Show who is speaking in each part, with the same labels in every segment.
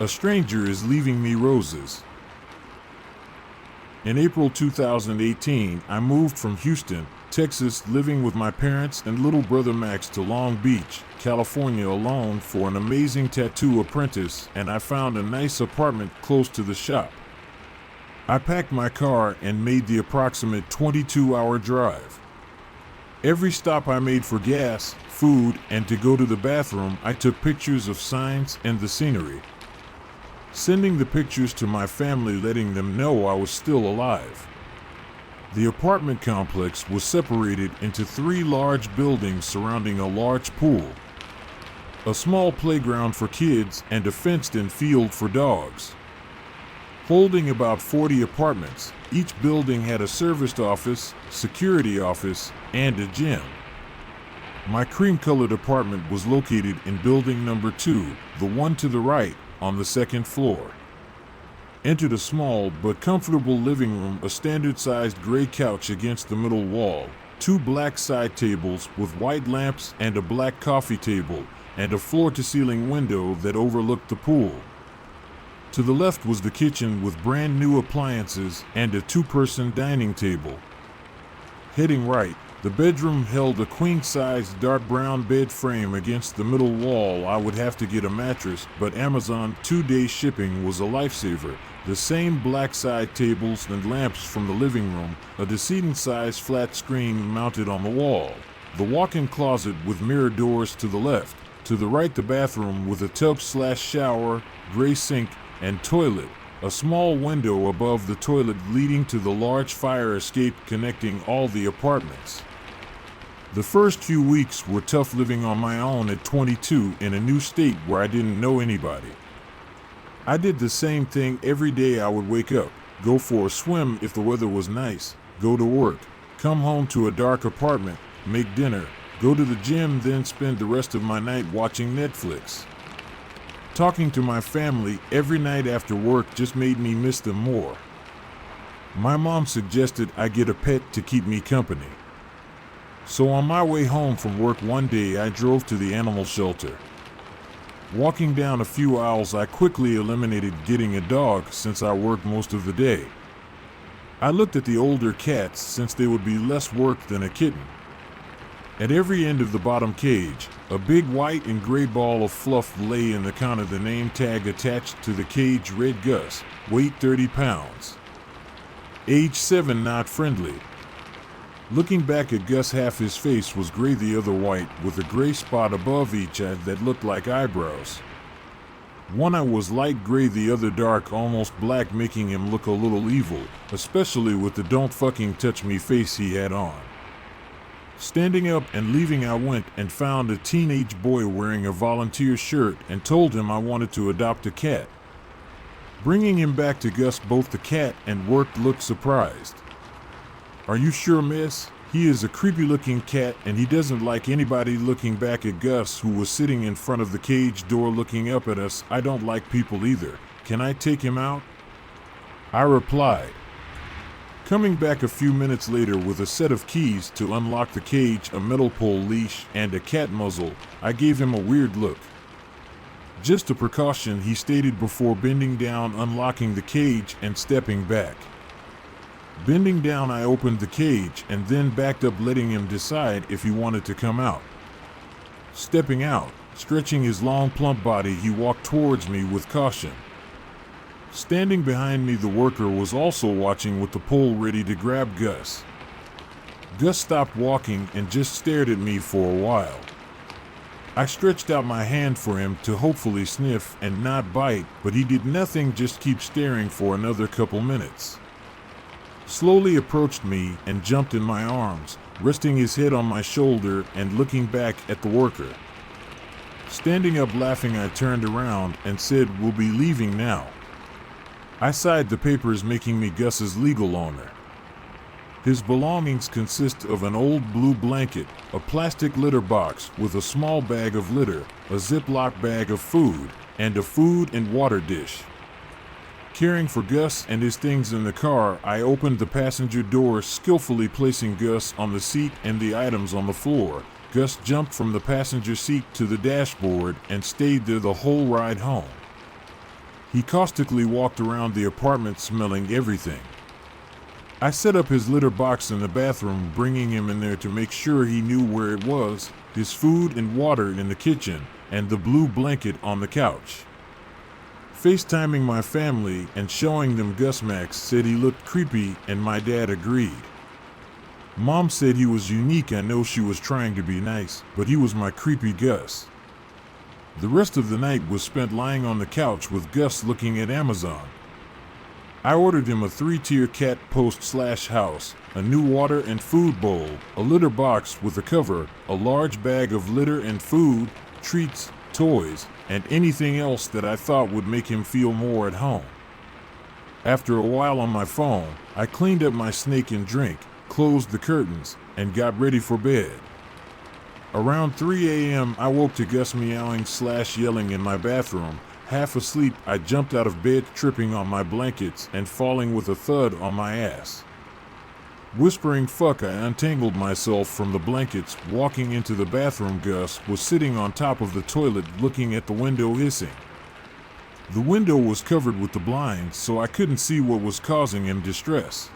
Speaker 1: A stranger is leaving me roses. In April 2018, I moved from Houston, Texas, living with my parents and little brother Max, to Long Beach, California alone for an amazing tattoo apprentice, and I found a nice apartment close to the shop. I packed my car and made the approximate 22-hour drive. Every stop I made for gas, food, and to go to the bathroom, I took pictures of signs and the scenery. Sending the pictures to my family, letting them know I was still alive. The apartment complex was separated into 3 large buildings surrounding a large pool, a small playground for kids, and a fenced-in field for dogs. Holding about 40 apartments, each building had a service office, security office, and a gym. My cream-colored apartment was located in building number 2, the one to the right, on the 2nd floor. Entered a small but comfortable living room, a standard-sized gray couch against the middle wall, 2 black side tables with white lamps and a black coffee table, and a floor-to-ceiling window that overlooked the pool. To the left was the kitchen with brand new appliances and a 2-person dining table. Heading right, the bedroom held a queen-sized dark brown bed frame against the middle wall. I would have to get a mattress, but Amazon 2-day shipping was a lifesaver. The same black side tables and lamps from the living room, a decent-sized flat screen mounted on the wall, the walk-in closet with mirror doors to the left, to the right the bathroom with a tub/shower, gray sink, and toilet, a small window above the toilet leading to the large fire escape connecting all the apartments. The first few weeks were tough living on my own at 22 in a new state where I didn't know anybody. I did the same thing every day. I would wake up, go for a swim if the weather was nice, go to work, come home to a dark apartment, make dinner, go to the gym, then spend the rest of my night watching Netflix. Talking to my family every night after work just made me miss them more. My mom suggested I get a pet to keep me company. So on my way home from work one day, I drove to the animal shelter. Walking down a few aisles, I quickly eliminated getting a dog since I worked most of the day. I looked at the older cats since they would be less work than a kitten. At every end of the bottom cage, a big white and gray ball of fluff lay in the counter. The name tag attached to the cage read Gus, weight 30 pounds. Age 7, not friendly. Looking back at Gus, half his face was gray, the other white, with a gray spot above each eye that looked like eyebrows. One eye was light gray, the other dark, almost black, making him look a little evil, especially with the "don't fucking touch me" face he had on. Standing up and leaving, I went and found a teenage boy wearing a volunteer shirt and told him I wanted to adopt a cat. Bringing him back to Gus, both the cat and work looked surprised. "Are you sure, miss? He is a creepy-looking cat and he doesn't like anybody looking back at Gus, who was sitting in front of the cage door looking up at us. I don't like people either. Can I take him out?" I replied. Coming back a few minutes later with a set of keys to unlock the cage, a metal pole leash, and a cat muzzle, I gave him a weird look. "Just a precaution," he stated before bending down, unlocking the cage and stepping back. Bending down, I opened the cage and then backed up, letting him decide if he wanted to come out. Stepping out, stretching his long plump body, he walked towards me with caution. Standing behind me, the worker was also watching with the pole ready to grab Gus. Gus stopped walking and just stared at me for a while. I stretched out my hand for him to hopefully sniff and not bite, but he did nothing, just keep staring for another couple minutes. Slowly approached me and jumped in my arms, resting his head on my shoulder and looking back at the worker. Standing up laughing, I turned around and said, "We'll be leaving now." I signed the papers making me Gus's legal owner. His belongings consist of an old blue blanket, a plastic litter box with a small bag of litter, a Ziploc bag of food, and a food and water dish. Caring for Gus and his things in the car, I opened the passenger door, skillfully placing Gus on the seat and the items on the floor. Gus jumped from the passenger seat to the dashboard and stayed there the whole ride home. He caustically walked around the apartment smelling everything. I set up his litter box in the bathroom, bringing him in there to make sure he knew where it was, his food and water in the kitchen, and the blue blanket on the couch. FaceTiming my family and showing them Gus Max said he looked creepy, and my dad agreed. Mom said he was unique. I know she was trying to be nice, but he was my creepy Gus. The rest of the night was spent lying on the couch with Gus looking at Amazon. I ordered him a 3-tier cat post/house, a new water and food bowl, a litter box with a cover, a large bag of litter and food, treats, toys, and anything else that I thought would make him feel more at home. After a while on my phone, I cleaned up my snake and drink, closed the curtains, and got ready for bed. Around 3 a.m. I woke to Gus meowing/yelling in my bathroom. Half asleep, I jumped out of bed, tripping on my blankets and falling with a thud on my ass. Whispering fuck, I untangled myself from the blankets. Walking into the bathroom, Gus was sitting on top of the toilet looking at the window, hissing. The window was covered with the blinds, so I couldn't see what was causing him distress.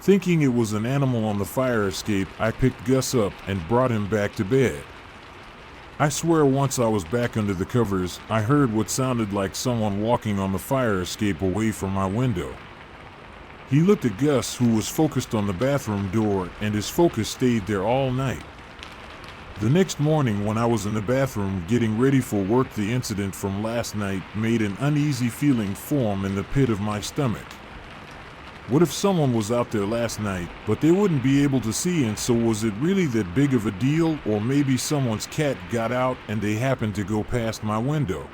Speaker 1: Thinking it was an animal on the fire escape, I picked Gus up and brought him back to bed. I swear once I was back under the covers, I heard what sounded like someone walking on the fire escape away from my window. He looked at Gus, who was focused on the bathroom door, and his focus stayed there all night. The next morning when I was in the bathroom getting ready for work, the incident from last night made an uneasy feeling form in the pit of my stomach. What if someone was out there last night, but they wouldn't be able to see, and so was it really that big of a deal? Or maybe someone's cat got out and they happened to go past my window.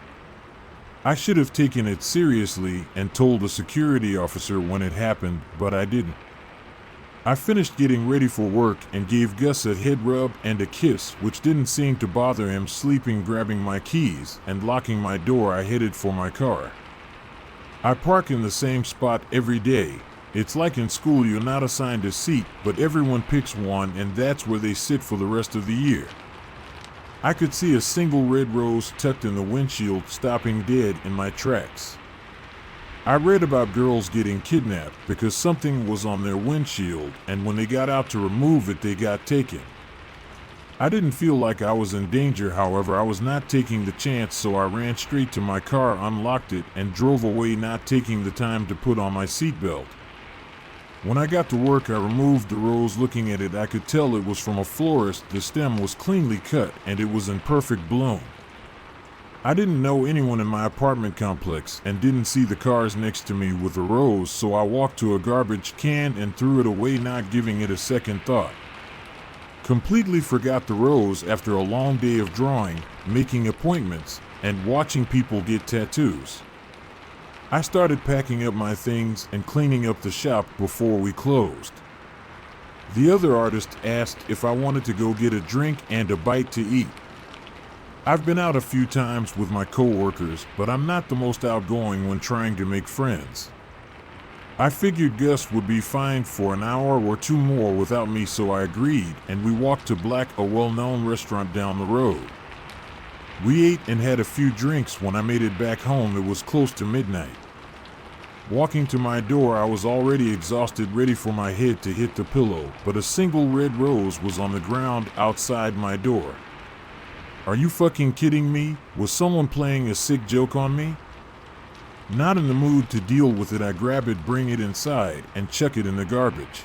Speaker 1: I should have taken it seriously and told the security officer when it happened, but I didn't. I finished getting ready for work and gave Gus a head rub and a kiss, which didn't seem to bother him. Sleeping, grabbing my keys and locking my door, I headed for my car. I park in the same spot every day. It's like in school, you're not assigned a seat, but everyone picks one, and that's where they sit for the rest of the year. I could see a single red rose tucked in the windshield, stopping dead in my tracks. I read about girls getting kidnapped because something was on their windshield, and when they got out to remove it, they got taken. I didn't feel like I was in danger, however, I was not taking the chance, so I ran straight to my car, unlocked it, and drove away, not taking the time to put on my seatbelt. When I got to work, I removed the rose. Looking at it, I could tell it was from a florist. The stem was cleanly cut, and it was in perfect bloom. I didn't know anyone in my apartment complex and didn't see the cars next to me with a rose, so I walked to a garbage can and threw it away, not giving it a second thought. Completely forgot the rose after a long day of drawing, making appointments, and watching people get tattoos. I started packing up my things and cleaning up the shop before we closed. The other artist asked if I wanted to go get a drink and a bite to eat. I've been out a few times with my coworkers, but I'm not the most outgoing when trying to make friends. I figured Gus would be fine for an hour or two more without me, so I agreed, and we walked to Black, a well-known restaurant down the road. We ate and had a few drinks. When I made it back home, it was close to midnight. Walking to my door, I was already exhausted, ready for my head to hit the pillow, but a single red rose was on the ground outside my door. Are you fucking kidding me? Was someone playing a sick joke on me? Not in the mood to deal with it, I grab it, bring it inside, and chuck it in the garbage.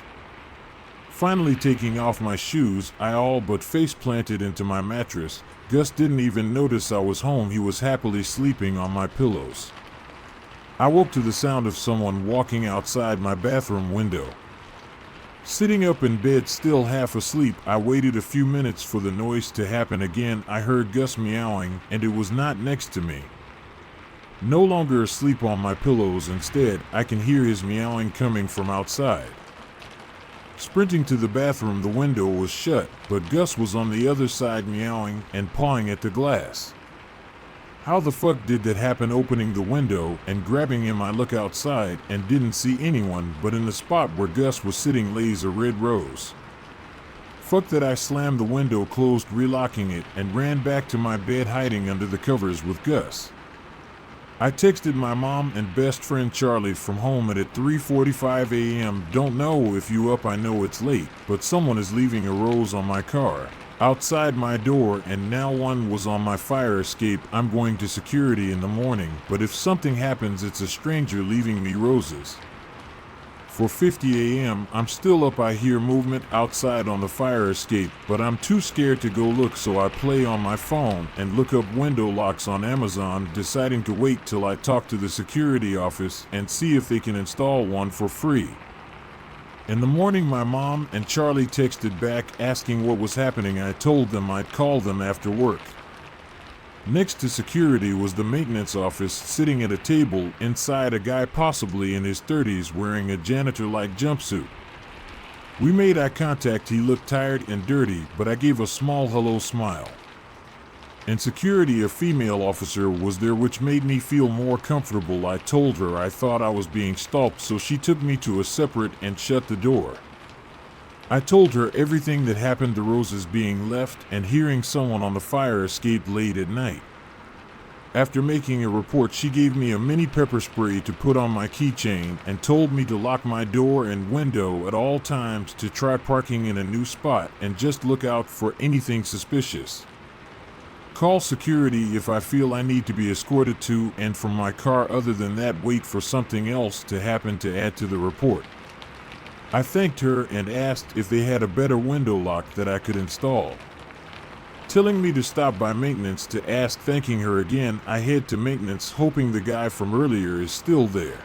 Speaker 1: Finally taking off my shoes, I all but face planted into my mattress. Gus didn't even notice I was home. He was happily sleeping on my pillows. I woke to the sound of someone walking outside my bathroom window. Sitting up in bed, still half asleep, I waited a few minutes for the noise to happen again. I heard Gus meowing, and it was not next to me. No longer asleep on my pillows, instead, I can hear his meowing coming from outside. Sprinting to the bathroom, the window was shut, but Gus was on the other side meowing and pawing at the glass. How the fuck did that happen? Opening the window and grabbing him, I look outside and didn't see anyone, but in the spot where Gus was sitting lays a red rose. Fuck that, I slammed the window closed, relocking it, and ran back to my bed, hiding under the covers with Gus. I texted my mom and best friend Charlie from home at 3:45 a.m. Don't know if you up, I know it's late, but someone is leaving a rose on my car outside my door, and now one was on my fire escape. I'm going to security in the morning, but if something happens, it's a stranger leaving me roses. 4:50 a.m. I'm still up. I hear movement outside on the fire escape, but I'm too scared to go look, so I play on my phone and look up window locks on Amazon, deciding to wait till I talk to the security office and see if they can install one for free. In the morning, my mom and Charlie texted back asking what was happening. I told them I'd call them after work. Next to security was the maintenance office. Sitting at a table inside, a guy possibly in his 30s wearing a janitor-like jumpsuit. We made eye contact. He looked tired and dirty, but I gave a small hello smile. In security, a female officer was there, which made me feel more comfortable. I told her I thought I was being stalked, so she took me to a separate and shut the door. I told her everything that happened, the roses being left and hearing someone on the fire escape late at night. After making a report, she gave me a mini pepper spray to put on my keychain and told me to lock my door and window at all times, to try parking in a new spot and just look out for anything suspicious. Call security if I feel I need to be escorted to and from my car. Other than that, wait for something else to happen to add to the report. I thanked her and asked if they had a better window lock that I could install. Telling me to stop by maintenance to ask. Thanking her again, I head to maintenance, hoping the guy from earlier is still there.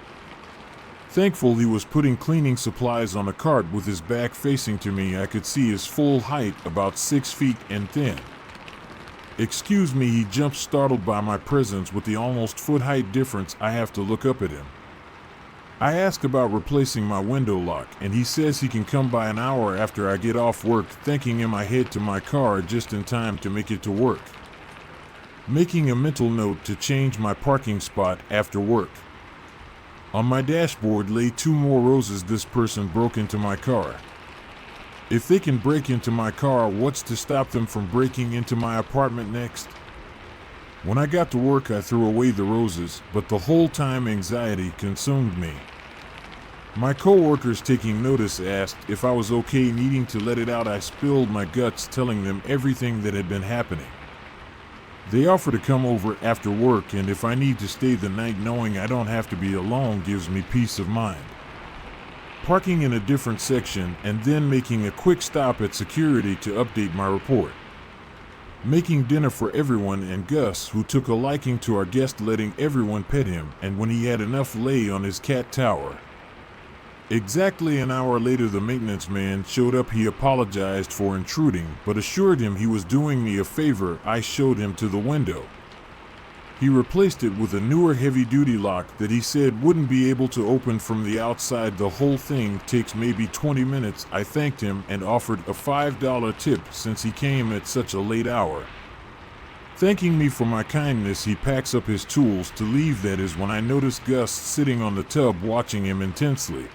Speaker 1: Thankful he was putting cleaning supplies on a cart with his back facing to me. I could see his full height, about 6 feet and thin. Excuse me, he jumped, startled by my presence. With the almost foot height difference, I have to look up at him. I ask about replacing my window lock, and he says he can come by an hour after I get off work. Thanking him, I head to my car just in time to make it to work, making a mental note to change my parking spot after work. On my dashboard lay 2 more roses. This person broke into my car. If they can break into my car, what's to stop them from breaking into my apartment next? When I got to work, I threw away the roses, but the whole time anxiety consumed me. My co-workers, taking notice, asked if I was okay, needing to let it out. I spilled my guts, telling them everything that had been happening. They offer to come over after work, and if I need to stay the night, knowing I don't have to be alone gives me peace of mind. Parking in a different section and then making a quick stop at security to update my report. Making dinner for everyone, and Gus, who took a liking to our guest, letting everyone pet him, and when he had enough, lay on his cat tower. Exactly an hour later, the maintenance man showed up. He apologized for intruding, but assured him he was doing me a favor. I showed him to the window. He replaced it with a newer heavy-duty lock that he said wouldn't be able to open from the outside. The whole thing takes maybe 20 minutes. I thanked him and offered a $5 tip since he came at such a late hour. Thanking me for my kindness, he packs up his tools to leave. That is when I notice Gus sitting on the tub watching him intensely.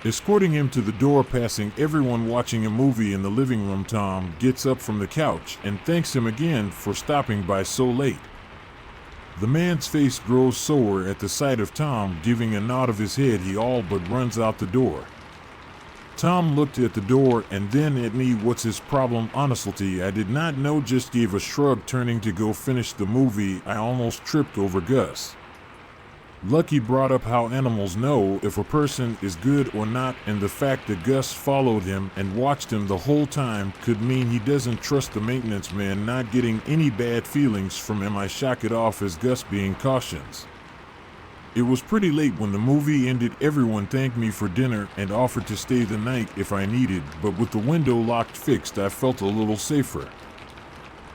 Speaker 1: Escorting him to the door, passing everyone watching a movie in the living room, Tom gets up from the couch and thanks him again for stopping by so late. The man's face grows sour at the sight of Tom. Giving a nod of his head, he all but runs out the door. Tom looked at the door and then at me. What's his problem? Honestly, I did not know. Just gave a shrug, turning to go finish the movie. I almost tripped over Gus. Lucky brought up how animals know if a person is good or not, and the fact that Gus followed him and watched him the whole time could mean he doesn't trust the maintenance man. Not getting any bad feelings from him, I shock it off as Gus being cautious. It was pretty late when the movie ended. Everyone thanked me for dinner and offered to stay the night if I needed, but with the window locked fixed, I felt a little safer.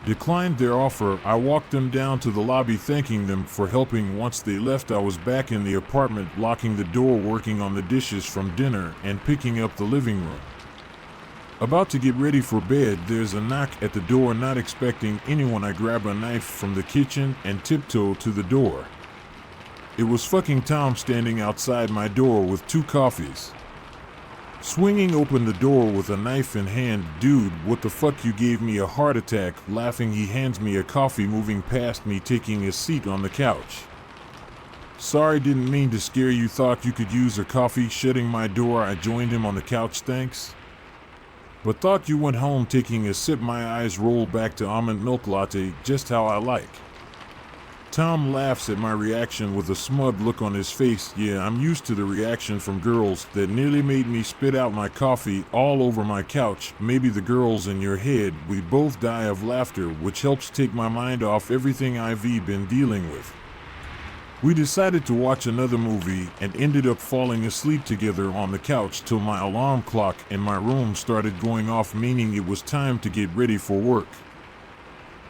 Speaker 1: Declined their offer. I walked them down to the lobby, thanking them for helping. Once they left, I was back in the apartment, locking the door, working on the dishes from dinner, and picking up the living room. About to get ready for bed, there's a knock at the door. Not expecting anyone, I grab a knife from the kitchen and tiptoe to the door. It was fucking Tom standing outside my door with 2 coffees. Swinging open the door with a knife in hand. Dude, what the fuck, you gave me a heart attack. Laughing, he hands me a coffee, moving past me, taking a seat on the couch. Sorry, didn't mean to scare you. Thought you could use a coffee. Shutting my door, I joined him on the couch. Thanks. But thought you went home. Taking a sip, my eyes rolled back to almond milk latte, just how I like. Tom laughs at my reaction with a smug look on his face. Yeah, I'm used to the reaction from girls that nearly made me spit out my coffee all over my couch. Maybe the girls in your head. We both die of laughter, which helps take my mind off everything I've been dealing with. We decided to watch another movie and ended up falling asleep together on the couch till my alarm clock in my room started going off, meaning it was time to get ready for work.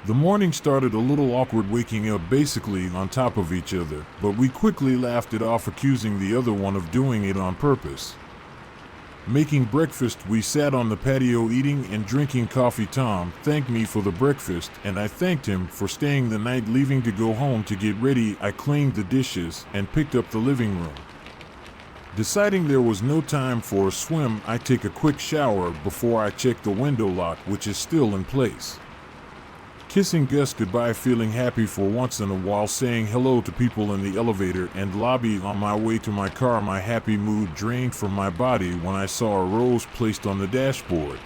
Speaker 1: The morning started a little awkward, waking up basically on top of each other, but we quickly laughed it off, accusing the other one of doing it on purpose. Making breakfast, we sat on the patio eating and drinking coffee. Tom thanked me for the breakfast, and I thanked him for staying the night. Leaving to go home to get ready, I cleaned the dishes and picked up the living room. Deciding there was no time for a swim, I take a quick shower before I check the window lock, which is still in place. Kissing Gus goodbye, feeling happy for once in a while, saying hello to people in the elevator and lobby. On my way to my car, my happy mood drained from my body when I saw a rose placed on the dashboard.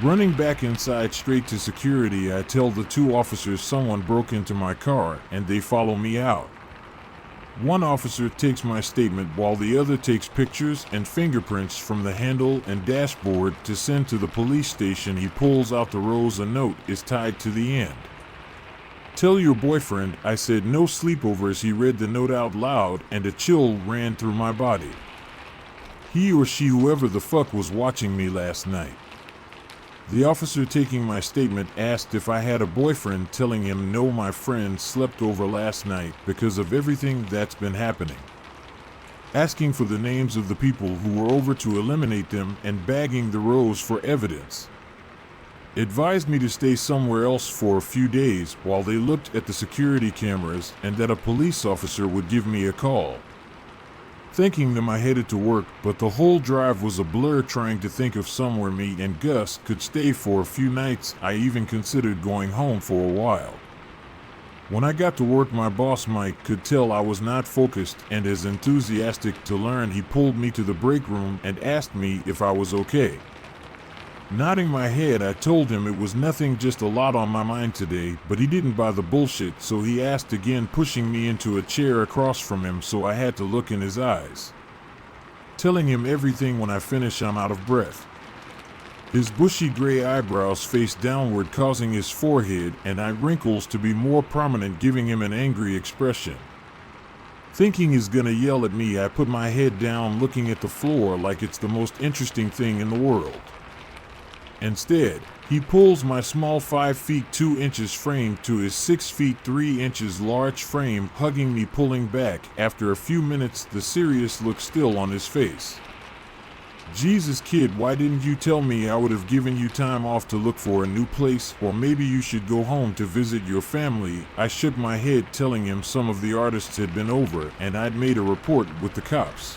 Speaker 1: Running back inside straight to security, I tell the two officers someone broke into my car and they follow me out. One officer takes my statement while the other takes pictures and fingerprints from the handle and dashboard to send to the police station. He pulls out the rose. A note is tied to the end. Tell your boyfriend I said no sleepovers. He read the note out loud and a chill ran through my body. He or she, whoever the fuck was watching me last night. The officer taking my statement asked if I had a boyfriend, telling him no, my friend slept over last night because of everything that's been happening. Asking for the names of the people who were over to eliminate them and bagging the rose for evidence. Advised me to stay somewhere else for a few days while they looked at the security cameras and that a police officer would give me a call. Thanking them, I headed to work, but the whole drive was a blur trying to think of somewhere me and Gus could stay for a few nights. I even considered going home for a while. When I got to work, my boss Mike could tell I was not focused and as enthusiastic to learn. He pulled me to the break room and asked me if I was okay. Nodding my head, I told him it was nothing, just a lot on my mind today, but he didn't buy the bullshit, so he asked again, pushing me into a chair across from him, so I had to look in his eyes. Telling him everything. When I finish, I'm out of breath. His bushy gray eyebrows face downward, causing his forehead and eye wrinkles to be more prominent, giving him an angry expression. Thinking he's gonna yell at me, I put my head down, looking at the floor like it's the most interesting thing in the world. Instead, he pulls my small 5 feet 2 inches frame to his 6 feet 3 inches large frame, hugging me, pulling back. After a few minutes, the serious look still on his face. Jesus, kid, why didn't you tell me? I would have given you time off to look for a new place, or maybe you should go home to visit your family. I shook my head, telling him some of the artists had been over and I'd made a report with the cops.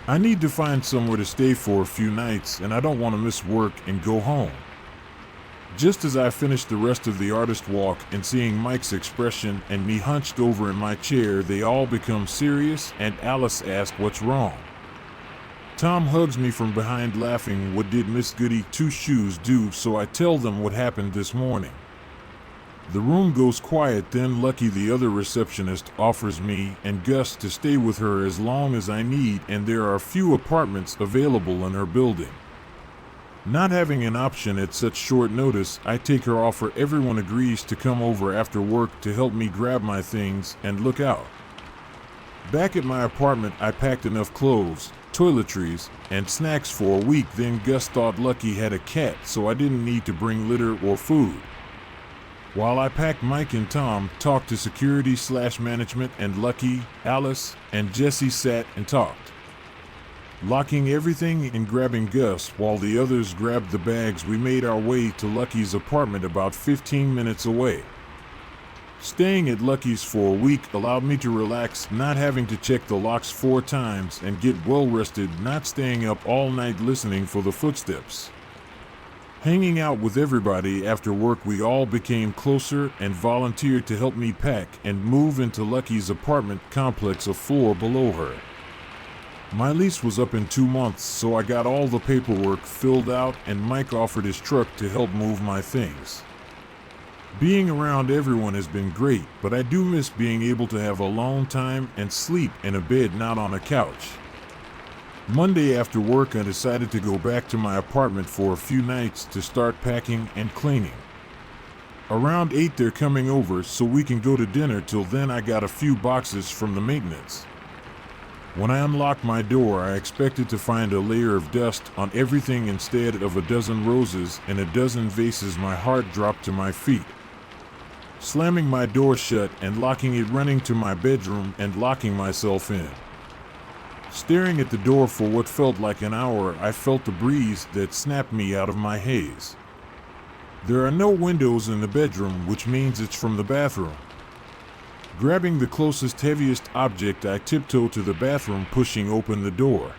Speaker 1: I need to find somewhere to stay for a few nights and I don't want to miss work and go home. Just as I finished the rest of the artist walk and seeing Mike's expression and me hunched over in my chair, they all become serious and Alice asked what's wrong. Tom hugs me from behind, laughing. What did Miss Goody Two Shoes do? So I tell them what happened this morning. The room goes quiet. Then Lucky, the other receptionist, offers me and Gus to stay with her as long as I need, and there are a few apartments available in her building. Not having an option at such short notice, I take her offer. Everyone agrees to come over after work to help me grab my things and look out. Back at my apartment, I packed enough clothes, toiletries, and snacks for a week. Then Gus thought Lucky had a cat, so I didn't need to bring litter or food. While I packed, Mike and Tom talked to security/management, and Lucky, Alice, and Jesse sat and talked. Locking everything and grabbing Gus while the others grabbed the bags, we made our way to Lucky's apartment about 15 minutes away. Staying at Lucky's for a week allowed me to relax, not having to check the locks 4 times, and get well rested, not staying up all night listening for the footsteps. Hanging out with everybody after work, we all became closer and volunteered to help me pack and move into Lucky's apartment complex a floor below her. My lease was up in 2 months, so I got all the paperwork filled out and Mike offered his truck to help move my things. Being around everyone has been great, but I do miss being able to have alone time and sleep in a bed, not on a couch. Monday after work, I decided to go back to my apartment for a few nights to start packing and cleaning. Around 8 they're coming over so we can go to dinner. Till then I got a few boxes from the maintenance. When I unlocked my door, I expected to find a layer of dust on everything. Instead of a dozen roses and a dozen vases, my heart dropped to my feet. Slamming my door shut and locking it, running to my bedroom and locking myself in. Staring at the door for what felt like an hour, I felt the breeze that snapped me out of my haze. There are no windows in the bedroom, which means it's from the bathroom. Grabbing the closest, heaviest object, I tiptoe to the bathroom, pushing open the door.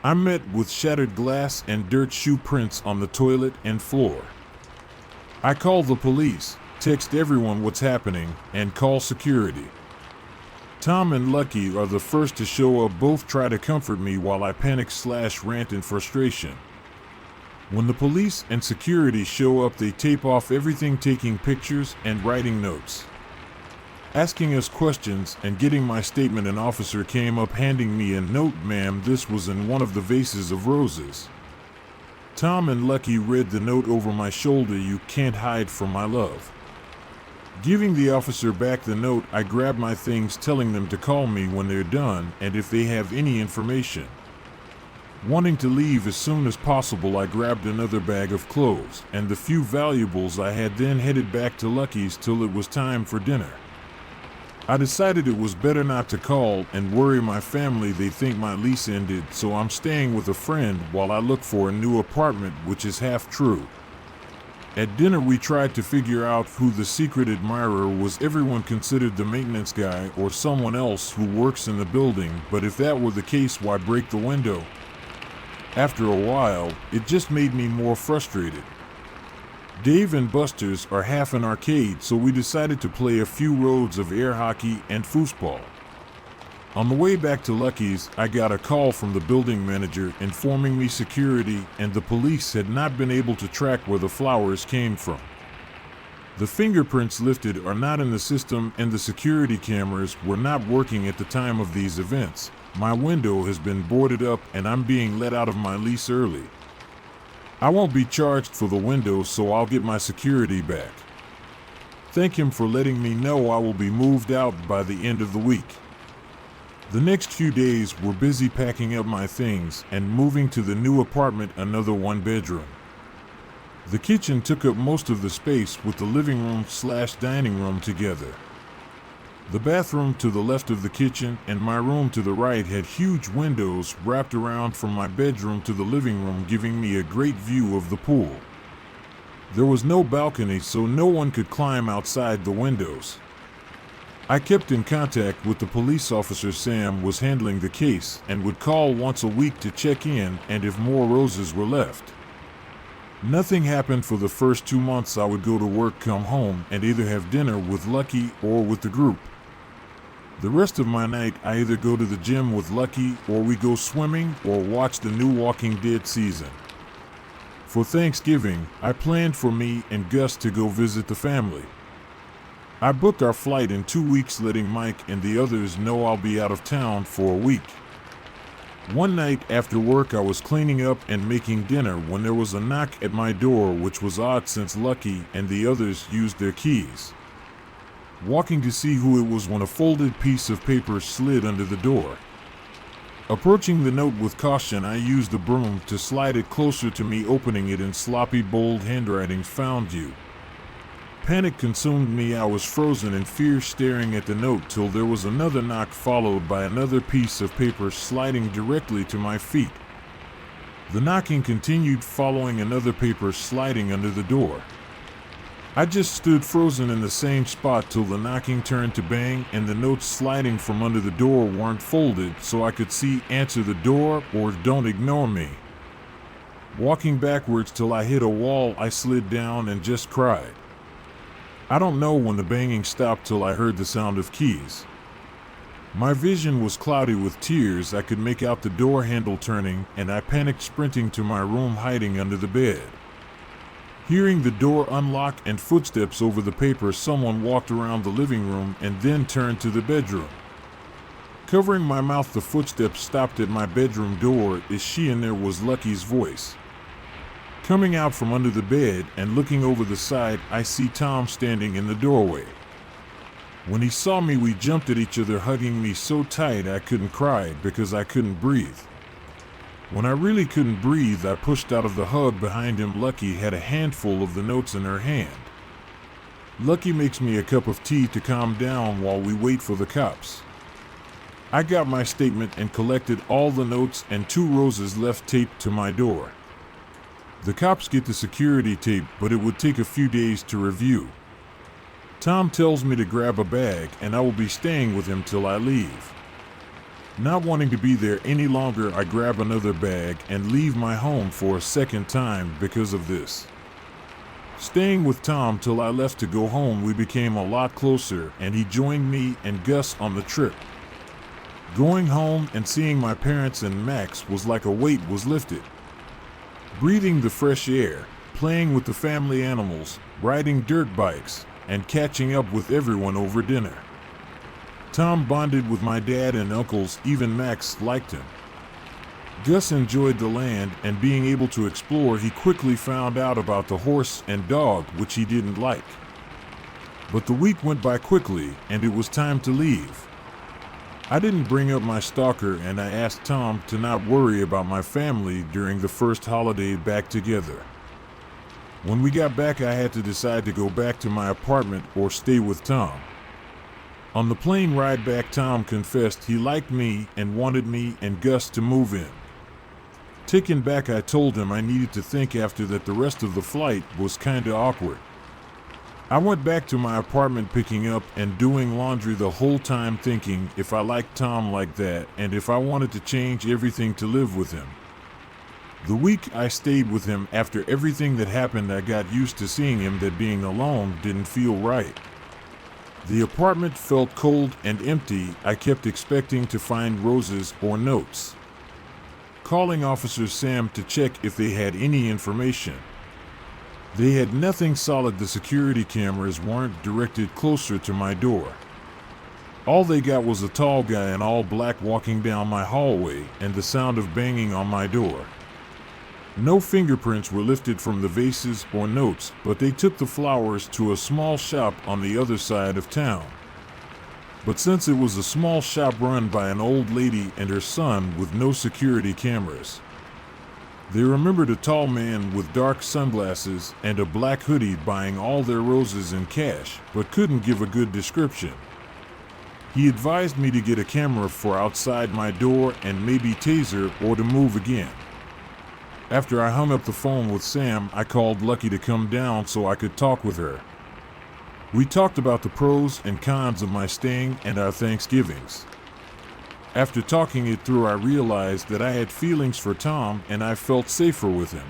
Speaker 1: I'm met with shattered glass and dirt shoe prints on the toilet and floor. I call the police, text everyone what's happening, and call security. Tom and Lucky are the first to show up. Both try to comfort me while I panic/rant in frustration. When the police and security show up, they tape off everything, taking pictures and writing notes, asking us questions and getting my statement. An officer came up handing me a note. "Ma'am, this was in one of the vases of roses." Tom and Lucky read the note over my shoulder. "You can't hide from my love." Giving the officer back the note, I grab my things, telling them to call me when they're done and if they have any information. Wanting to leave as soon as possible, I grabbed another bag of clothes and the few valuables I had, then headed back to Lucky's till it was time for dinner. I decided it was better not to call and worry my family. They think my lease ended, so I'm staying with a friend while I look for a new apartment, which is half true. At dinner, we tried to figure out who the secret admirer was. Everyone considered the maintenance guy or someone else who works in the building, but if that were the case, why break the window? After a while, it just made me more frustrated. Dave and Buster's are half an arcade, so we decided to play a few rounds of air hockey and foosball. On the way back to Lucky's, I got a call from the building manager informing me security and the police had not been able to track where the flowers came from. The fingerprints lifted are not in the system and the security cameras were not working at the time of these events. My window has been boarded up and I'm being let out of my lease early. I won't be charged for the window, so I'll get my security back. Thank him for letting me know. I will be moved out by the end of the week. The next few days were busy packing up my things and moving to the new apartment, another one bedroom. The kitchen took up most of the space with the living room/dining room together. The bathroom to the left of the kitchen and my room to the right had huge windows wrapped around from my bedroom to the living room, giving me a great view of the pool. There was no balcony, so no one could climb outside the windows. I kept in contact with the police officer. Sam was handling the case and would call once a week to check in and if more roses were left. Nothing happened for the first 2 months. I would go to work, come home, and either have dinner with Lucky or with the group. The rest of my night, I either go to the gym with Lucky or we go swimming or watch the new Walking Dead season. For Thanksgiving, I planned for me and Gus to go visit the family. I booked our flight in 2 weeks, letting Mike and the others know I'll be out of town for a week. One night after work, I was cleaning up and making dinner when there was a knock at my door, which was odd since Lucky and the others used their keys. Walking to see who it was when a folded piece of paper slid under the door. Approaching the note with caution, I used a broom to slide it closer to me. Opening it, in sloppy, bold handwriting, "Found you." Panic consumed me. I was frozen in fear, staring at the note till there was another knock, followed by another piece of paper sliding directly to my feet. The knocking continued, following another paper sliding under the door. I just stood frozen in the same spot till the knocking turned to bang and the notes sliding from under the door weren't folded, so I could see "Answer the door" or "Don't ignore me." Walking backwards till I hit a wall, I slid down and just cried. I don't know when the banging stopped till I heard the sound of keys. My vision was cloudy with tears. I could make out the door handle turning, and I panicked, sprinting to my room, hiding under the bed. Hearing the door unlock and footsteps over the paper, someone walked around the living room and then turned to the bedroom. Covering my mouth, the footsteps stopped at my bedroom door. "Is she in there?" was Lucky's voice. Coming out from under the bed and looking over the side, I see Tom standing in the doorway. When he saw me, we jumped at each other, hugging me so tight I couldn't cry because I couldn't breathe. When I really couldn't breathe, I pushed out of the hug behind him. Lucky had a handful of the notes in her hand. Lucky makes me a cup of tea to calm down while we wait for the cops. I got my statement and collected all the notes and 2 roses left taped to my door. The cops get the security tape, but it would take a few days to review. Tom tells me to grab a bag and I will be staying with him till I leave. Not wanting to be there any longer, I grab another bag and leave my home for a second time because of this. Staying with Tom till I left to go home, we became a lot closer and he joined me and Gus on the trip. Going home and seeing my parents and Max was like a weight was lifted. Breathing the fresh air, playing with the family animals, riding dirt bikes, and catching up with everyone over dinner. Tom bonded with my dad and uncles, even Max liked him. Gus enjoyed the land and being able to explore. He quickly found out about the horse and dog, which he didn't like. But the week went by quickly and it was time to leave. I didn't bring up my stalker and I asked Tom to not worry about my family during the first holiday back together. When we got back, I had to decide to go back to my apartment or stay with Tom. On the plane ride back, Tom confessed he liked me and wanted me and Gus to move in. Taken back, I told him I needed to think after that. The rest of the flight was kinda awkward. I went back to my apartment, picking up and doing laundry the whole time, thinking if I liked Tom like that and if I wanted to change everything to live with him. The week I stayed with him, after everything that happened, I got used to seeing him, that being alone didn't feel right. The apartment felt cold and empty. I kept expecting to find roses or notes. Calling Officer Sam to check if they had any information. They had nothing solid. The security cameras weren't directed closer to my door. All they got was a tall guy in all black walking down my hallway and the sound of banging on my door. No fingerprints were lifted from the vases or notes, but they took the flowers to a small shop on the other side of town. But since it was a small shop run by an old lady and her son with no security cameras, they remembered a tall man with dark sunglasses and a black hoodie buying all their roses in cash, but couldn't give a good description. He advised me to get a camera for outside my door and maybe taser or to move again. After I hung up the phone with Sam, I called Lucky to come down so I could talk with her. We talked about the pros and cons of my staying and our Thanksgivings. After talking it through, I realized that I had feelings for Tom and I felt safer with him.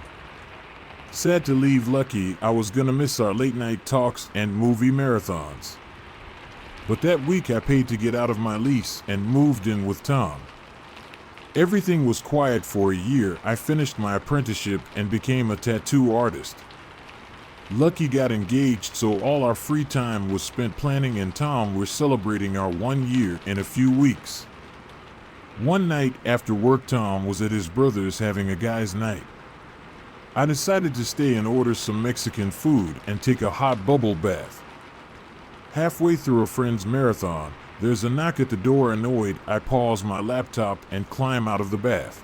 Speaker 1: Sad to leave Lucky, I was gonna miss our late night talks and movie marathons. But that week I paid to get out of my lease and moved in with Tom. Everything was quiet for a year. I finished my apprenticeship and became a tattoo artist. Lucky got engaged, so all our free time was spent planning, and Tom were celebrating our 1 year in a few weeks. One night after work, Tom was at his brother's having a guy's night. I decided to stay and order some Mexican food and take a hot bubble bath. Halfway through a friend's marathon, there's a knock at the door. Annoyed, I pause my laptop and climb out of the bath.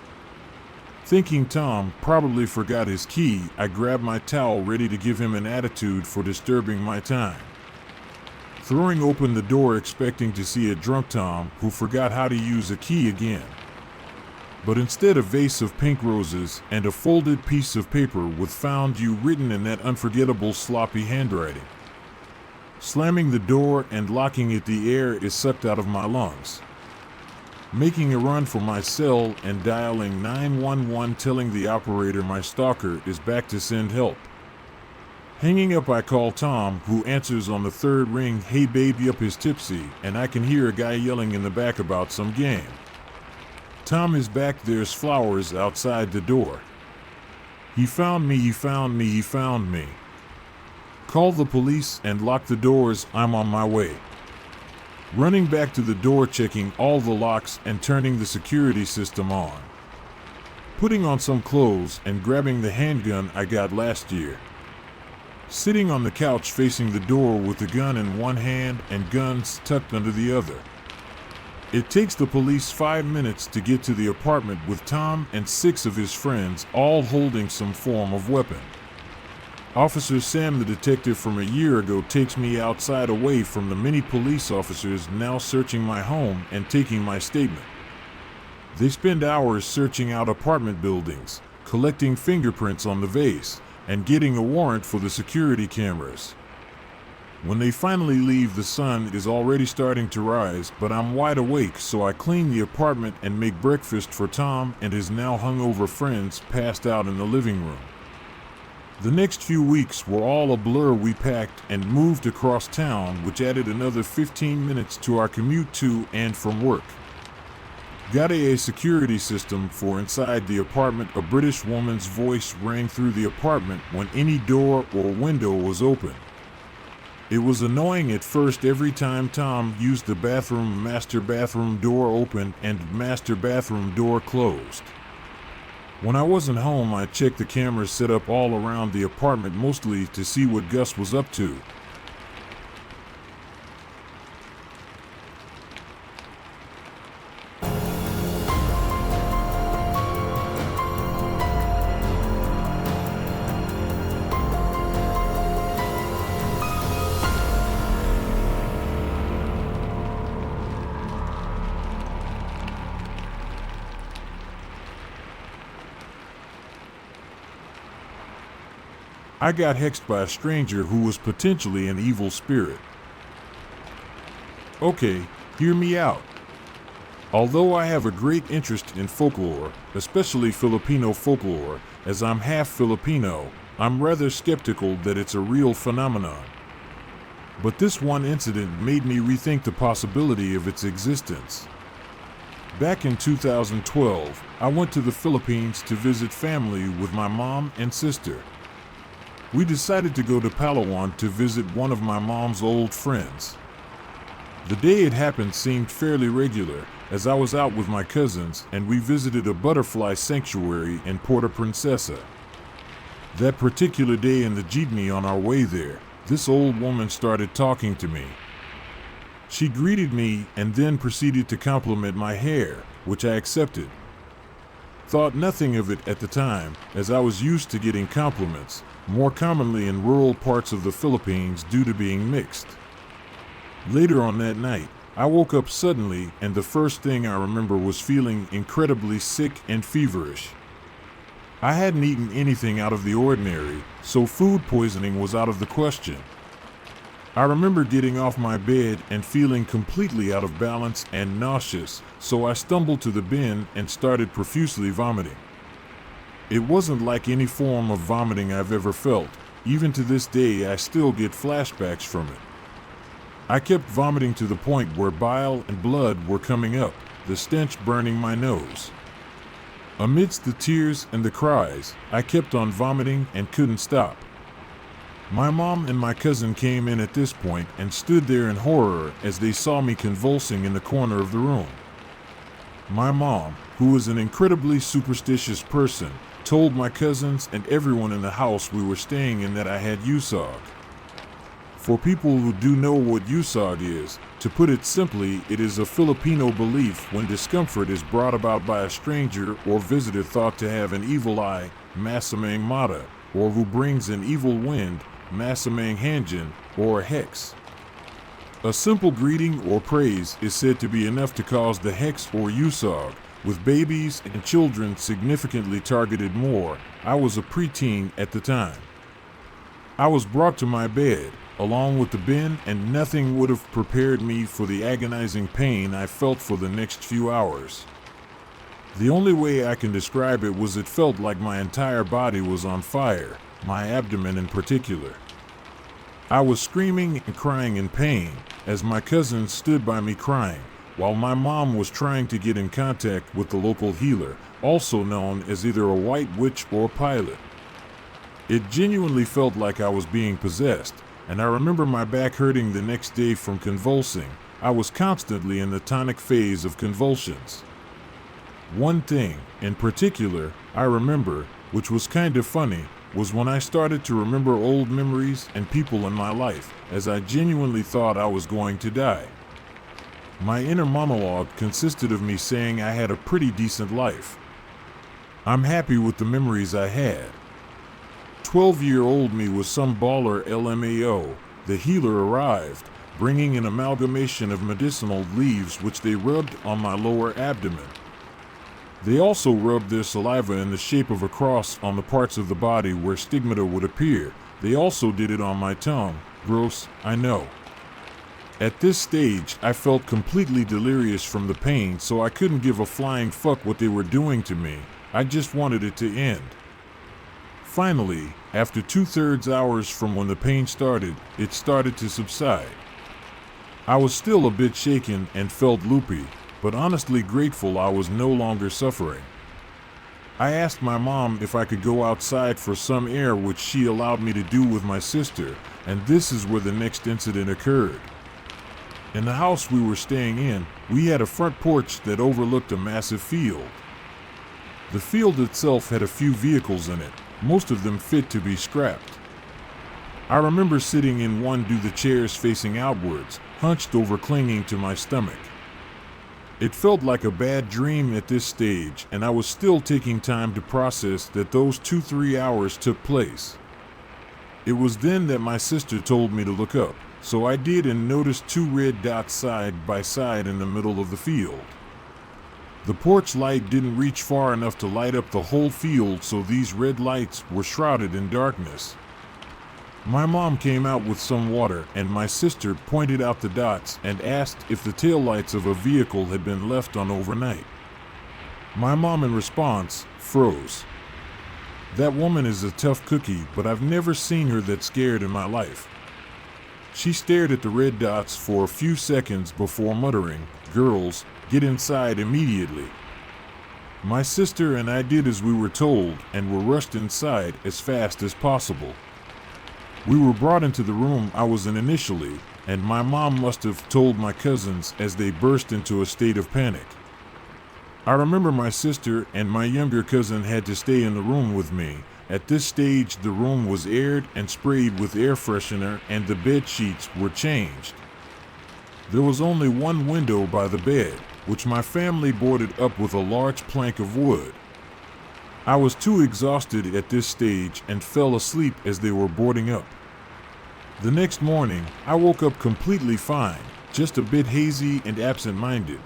Speaker 1: Thinking Tom probably forgot his key, I grab my towel, ready to give him an attitude for disturbing my time. Throwing open the door, expecting to see a drunk Tom who forgot how to use a key again. But instead, a vase of pink roses and a folded piece of paper with "Found you" written in that unforgettable sloppy handwriting. Slamming the door and locking it, the air is sucked out of my lungs. making a run for my cell and dialing 911, telling the operator my stalker is back to send help. Hanging up, I call Tom, who answers on the third ring. "Hey baby, up is tipsy," and I can hear a guy yelling in the back about some game. Tom is back, there's flowers outside the door. "He found me, he found me, he found me." Call the police and lock the doors, I'm on my way. Running back to the door, checking all the locks and turning the security system on. Putting on some clothes and grabbing the handgun I got last year. Sitting on the couch facing the door with the gun in one hand and guns tucked under the other. It takes the police 5 minutes to get to the apartment with Tom and 6 of his friends, all holding some form of weapon. Officer Sam, the detective from a year ago, takes me outside away from the many police officers now searching my home and taking my statement. They spend hours searching out apartment buildings, collecting fingerprints on the vase, and getting a warrant for the security cameras. When they finally leave, the sun is already starting to rise, but I'm wide awake, so I clean the apartment and make breakfast for Tom and his now hungover friends passed out in the living room. The next few weeks were all a blur. We packed and moved across town, which added another 15 minutes to our commute to and from work. Got a security system for inside the apartment. A British woman's voice rang through the apartment when any door or window was open. It was annoying at first. Every time Tom used the bathroom, master bathroom door open and master bathroom door closed. When I wasn't home, I checked the cameras set up all around the apartment, mostly to see what Gus was up to. I got hexed by a stranger who was potentially an evil spirit. Okay, hear me out. Although I have a great interest in folklore, especially Filipino folklore, as I'm half Filipino, I'm rather skeptical that it's a real phenomenon. But this one incident made me rethink the possibility of its existence. Back in 2012, I went to the Philippines to visit family with my mom and sister. We decided to go to Palawan to visit one of my mom's old friends. The day it happened seemed fairly regular, as I was out with my cousins and we visited a butterfly sanctuary in Puerto Princesa. That particular day in the jeepney on our way there, this old woman started talking to me. She greeted me and then proceeded to compliment my hair, which I accepted. Thought nothing of it at the time, as I was used to getting compliments, more commonly in rural parts of the Philippines due to being mixed. Later on that night, I woke up suddenly, and the first thing I remember was feeling incredibly sick and feverish. I hadn't eaten anything out of the ordinary, so food poisoning was out of the question. I remember getting off my bed and feeling completely out of balance and nauseous, so I stumbled to the bin and started profusely vomiting. It wasn't like any form of vomiting I've ever felt. Even to this day, I still get flashbacks from it. I kept vomiting to the point where bile and blood were coming up, the stench burning my nose. Amidst the tears and the cries, I kept on vomiting and couldn't stop. My mom and my cousin came in at this point and stood there in horror as they saw me convulsing in the corner of the room. My mom, who was an incredibly superstitious person, told my cousins and everyone in the house we were staying in that I had USOG. For people who do know what USOG is, to put it simply, it is a Filipino belief when discomfort is brought about by a stranger or visitor thought to have an evil eye, masamang mata, or who brings an evil wind, masamang hanjin, or a hex. A simple greeting or praise is said to be enough to cause the hex or USOG, with babies and children significantly targeted more. I was a preteen at the time. I was brought to my bed, along with the bin, and nothing would have prepared me for the agonizing pain I felt for the next few hours. The only way I can describe it was it felt like my entire body was on fire, my abdomen in particular. I was screaming and crying in pain as my cousin stood by me crying, while my mom was trying to get in contact with the local healer, also known as either a white witch or a pilot. It genuinely felt like I was being possessed, and I remember my back hurting the next day from convulsing. I was constantly in the tonic phase of convulsions. One thing, in particular, I remember, which was kind of funny, was when I started to remember old memories and people in my life, as I genuinely thought I was going to die. My inner monologue consisted of me saying I had a pretty decent life. I'm happy with the memories I had. 12-year-old me was some baller LMAO. The healer arrived, bringing an amalgamation of medicinal leaves which they rubbed on my lower abdomen. They also rubbed their saliva in the shape of a cross on the parts of the body where stigmata would appear. They also did it on my tongue. Gross, I know. At this stage, I felt completely delirious from the pain, so I couldn't give a flying fuck what they were doing to me. I just wanted it to end. Finally, after 2/3 hours from when the pain started, it started to subside. I was still a bit shaken and felt loopy, but honestly grateful I was no longer suffering. I asked my mom if I could go outside for some air, which she allowed me to do with my sister, and this is where the next incident occurred. In the house we were staying in, we had a front porch that overlooked a massive field. The field itself had a few vehicles in it, most of them fit to be scrapped. I remember sitting in one due the chairs facing outwards, hunched over clinging to my stomach. It felt like a bad dream at this stage, and I was still taking time to process that those 2-3 hours took place. It was then that my sister told me to look up, so I did and noticed 2 red dots side by side in the middle of the field. The porch light didn't reach far enough to light up the whole field, so these red lights were shrouded in darkness. My mom came out with some water, and my sister pointed out the dots and asked if the taillights of a vehicle had been left on overnight. My mom, in response, froze. That woman is a tough cookie, but I've never seen her that scared in my life. She stared at the red dots for a few seconds before muttering, "Girls, get inside immediately." My sister and I did as we were told and were rushed inside as fast as possible. We were brought into the room I was in initially, and my mom must have told my cousins as they burst into a state of panic. I remember my sister and my younger cousin had to stay in the room with me. At this stage, the room was aired and sprayed with air freshener, and the bed sheets were changed. There was only one window by the bed, which my family boarded up with a large plank of wood. I was too exhausted at this stage and fell asleep as they were boarding up. The next morning, I woke up completely fine, just a bit hazy and absent-minded.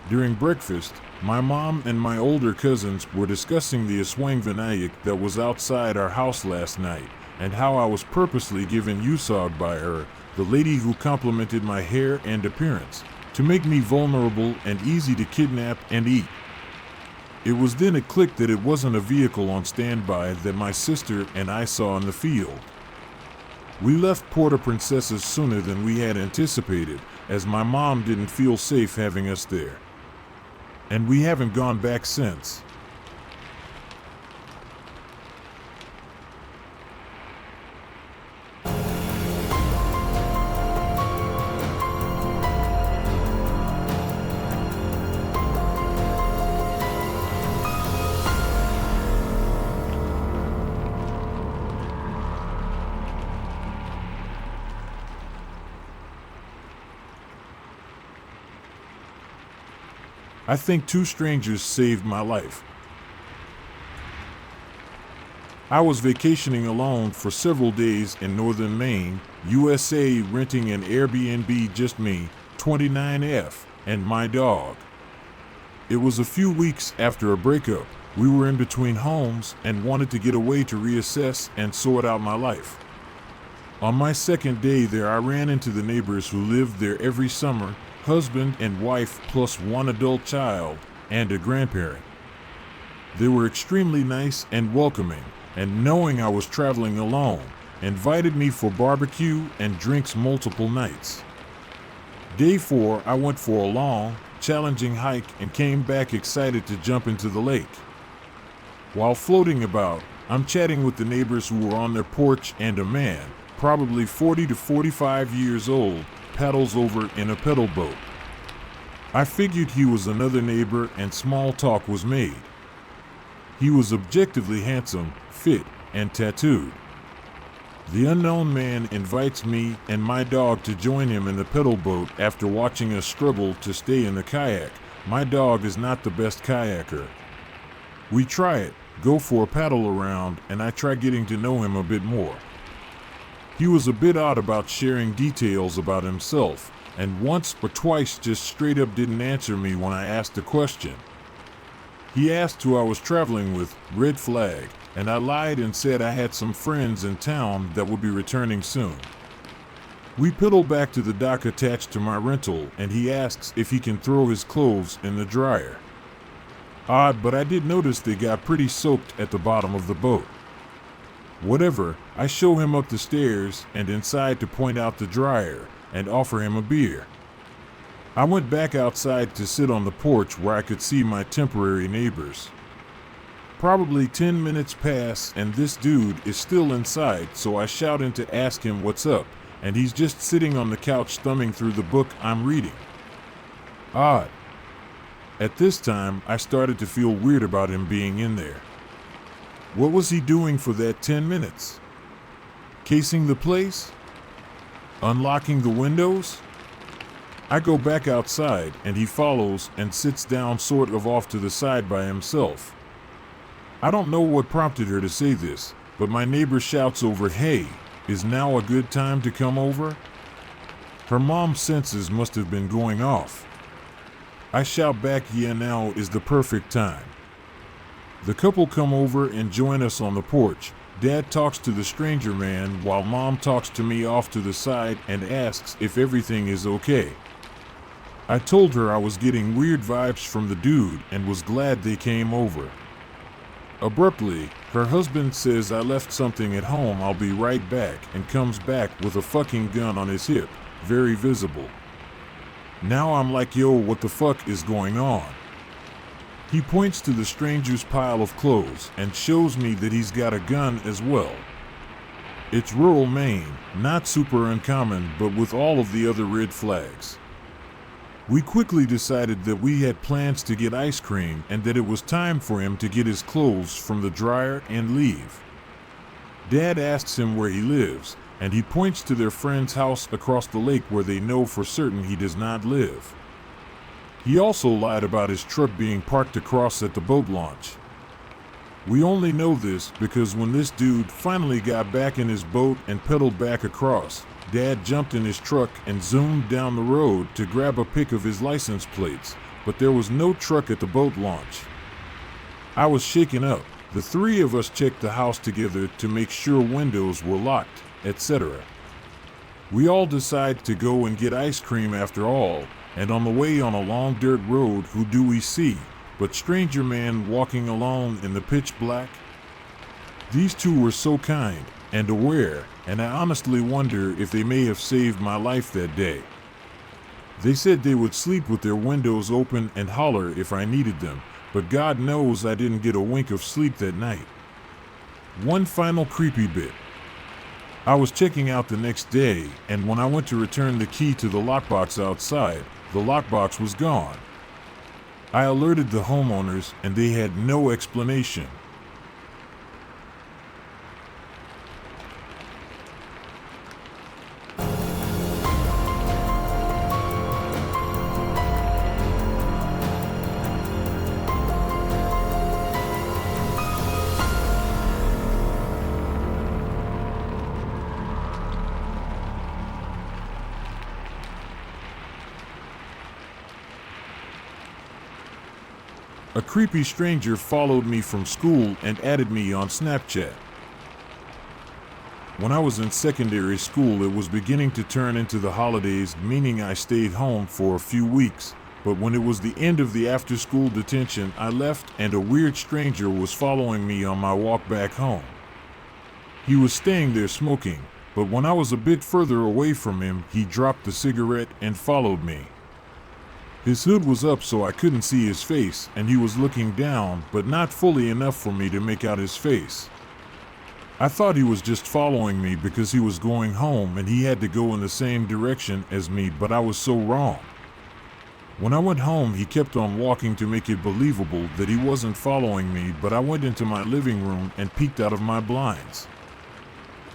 Speaker 1: During breakfast, my mom and my older cousins were discussing the Aswang Vinayak that was outside our house last night, and how I was purposely given Usog by her, the lady who complimented my hair and appearance, to make me vulnerable and easy to kidnap and eat. It was then it clicked that it wasn't a vehicle on standby that my sister and I saw in the field. We left Puerto Princesa sooner than we had anticipated, as my mom didn't feel safe having us there. And we haven't gone back since. I think 2 strangers saved my life. I was vacationing alone for several days in northern Maine, USA, renting an Airbnb, just me, 29F, and my dog. It was a few weeks after a breakup. We were in between homes and wanted to get away to reassess and sort out my life. On my second day there, I ran into the neighbors who lived there every summer, husband and wife plus one adult child and a grandparent. They were extremely nice and welcoming, and knowing I was traveling alone, invited me for barbecue and drinks multiple nights. Day 4, I went for a long, challenging hike and came back excited to jump into the lake. While floating about, I'm chatting with the neighbors who were on their porch, and a man, probably 40 to 45 years old, paddles over in a pedal boat. I figured he was another neighbor and small talk was made. He was objectively handsome, fit, and tattooed. The unknown man invites me and my dog to join him in the pedal boat after watching us struggle to stay in the kayak. My dog is not the best kayaker. We try it, go for a paddle around, and I try getting to know him a bit more. He was a bit odd about sharing details about himself, and once or twice just straight up didn't answer me when I asked a question. He asked who I was traveling with, red flag, and I lied and said I had some friends in town that would be returning soon. We pedal back to the dock attached to my rental, and he asks if he can throw his clothes in the dryer. Odd, but I did notice they got pretty soaked at the bottom of the boat. Whatever, I show him up the stairs and inside to point out the dryer and offer him a beer. I went back outside to sit on the porch where I could see my temporary neighbors. Probably 10 minutes pass and this dude is still inside, so I shout in to ask him what's up, and he's just sitting on the couch thumbing through the book I'm reading. Odd. At this time, I started to feel weird about him being in there. What was he doing for that 10 minutes? Casing the place? Unlocking the windows? I go back outside and he follows and sits down sort of off to the side by himself. I don't know what prompted her to say this, but my neighbor shouts over, "Hey, is now a good time to come over?" Her mom's senses must have been going off. I shout back, "Yeah, now is the perfect time." The couple come over and join us on the porch. Dad talks to the stranger man while Mom talks to me off to the side and asks if everything is okay. I told her I was getting weird vibes from the dude and was glad they came over. Abruptly, her husband says I left something at home, I'll be right back, and comes back with a fucking gun on his hip, very visible. Now I'm like, yo, what the fuck is going on? He points to the stranger's pile of clothes and shows me that he's got a gun as well. It's rural Maine, not super uncommon, but with all of the other red flags. We quickly decided that we had plans to get ice cream and that it was time for him to get his clothes from the dryer and leave. Dad asks him where he lives, and he points to their friend's house across the lake where they know for certain he does not live. He also lied about his truck being parked across at the boat launch. We only know this because when this dude finally got back in his boat and pedaled back across, Dad jumped in his truck and zoomed down the road to grab a pic of his license plates, but there was no truck at the boat launch. I was shaken up. The three of us checked the house together to make sure windows were locked, etc. We all decide to go and get ice cream after all, and on the way on a long dirt road, who do we see but stranger man walking alone in the pitch black? These two were so kind and aware, and I honestly wonder if they may have saved my life that day. They said they would sleep with their windows open and holler if I needed them, but God knows I didn't get a wink of sleep that night. One final creepy bit. I was checking out the next day, and when I went to return the key to the lockbox outside, the lockbox was gone. I alerted the homeowners, and they had no explanation. A creepy stranger followed me from school and added me on Snapchat. When I was in secondary school, it was beginning to turn into the holidays, meaning I stayed home for a few weeks. But when it was the end of the after-school detention, I left, and a weird stranger was following me on my walk back home. He was staying there smoking, but when I was a bit further away from him, he dropped the cigarette and followed me. His hood was up so I couldn't see his face, and he was looking down, but not fully enough for me to make out his face. I thought he was just following me because he was going home and he had to go in the same direction as me, but I was so wrong. When I went home, he kept on walking to make it believable that he wasn't following me, but I went into my living room and peeked out of my blinds.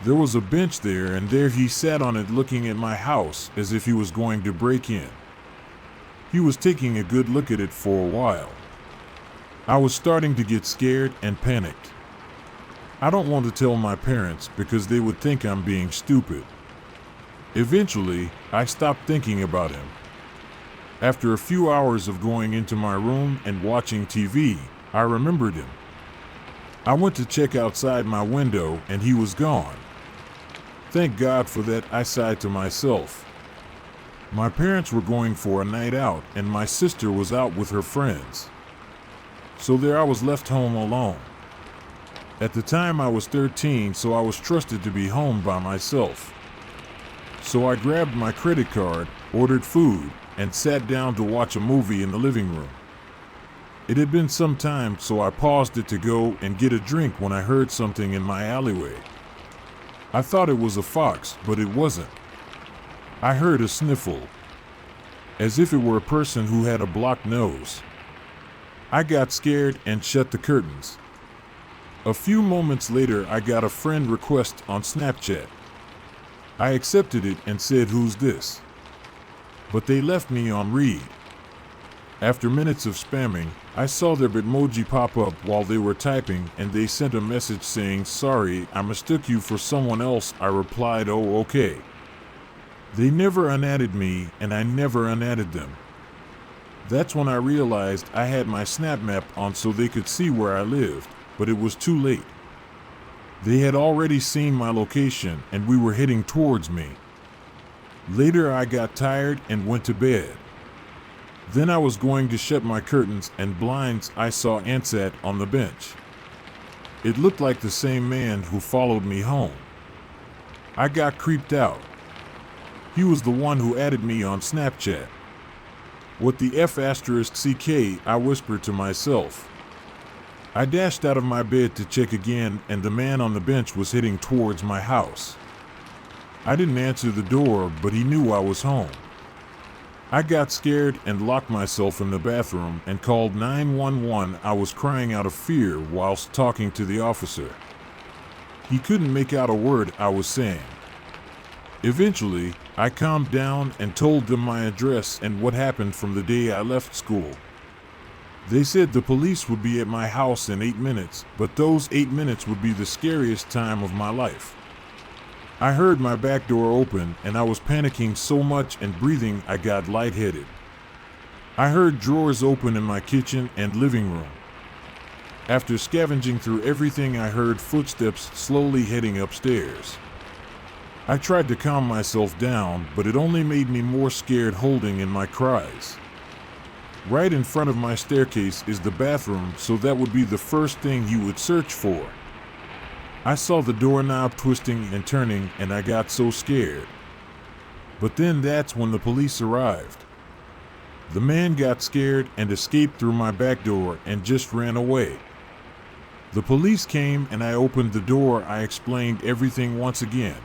Speaker 1: There was a bench there, and there he sat on it looking at my house as if he was going to break in. He was taking a good look at it for a while. I was starting to get scared and panicked. I don't want to tell my parents because they would think I'm being stupid. Eventually, I stopped thinking about him. After a few hours of going into my room and watching TV, I remembered him. I went to check outside my window and he was gone. Thank God for that, I sighed to myself. My parents were going for a night out and my sister was out with her friends. So there I was left home alone. At the time I was 13, so I was trusted to be home by myself. So I grabbed my credit card, ordered food, and sat down to watch a movie in the living room. It had been some time, so I paused it to go and get a drink when I heard something in my alleyway. I thought it was a fox, but it wasn't. I heard a sniffle, as if it were a person who had a blocked nose. I got scared and shut the curtains. A few moments later, I got a friend request on Snapchat. I accepted it and said, "Who's this?" But they left me on read. After minutes of spamming, I saw their Bitmoji pop up while they were typing, and they sent a message saying, "Sorry, I mistook you for someone else." I replied, "Oh, okay." They never unadded me, and I never unadded them. That's when I realized I had my Snap Map on so they could see where I lived, but it was too late. They had already seen my location, and we were heading towards me. Later, I got tired and went to bed. Then I was going to shut my curtains and blinds. I saw Ansat on the bench. It looked like the same man who followed me home. I got creeped out. He was the one who added me on Snapchat. "What the F***CK, I whispered to myself. I dashed out of my bed to check again, and the man on the bench was heading towards my house. I didn't answer the door, but he knew I was home. I got scared and locked myself in the bathroom and called 911. I was crying out of fear whilst talking to the officer. He couldn't make out a word I was saying. Eventually, I calmed down and told them my address and what happened from the day I left school. They said the police would be at my house in 8 minutes, but those 8 minutes would be the scariest time of my life. I heard my back door open and I was panicking so much and breathing I got lightheaded. I heard drawers open in my kitchen and living room. After scavenging through everything, I heard footsteps slowly heading upstairs. I tried to calm myself down, but it only made me more scared, holding in my cries. Right in front of my staircase is the bathroom, so that would be the first thing he would search for. I saw the doorknob twisting and turning, and I got so scared. But then that's when the police arrived. The man got scared and escaped through my back door and just ran away. The police came and I opened the door. I explained everything once again.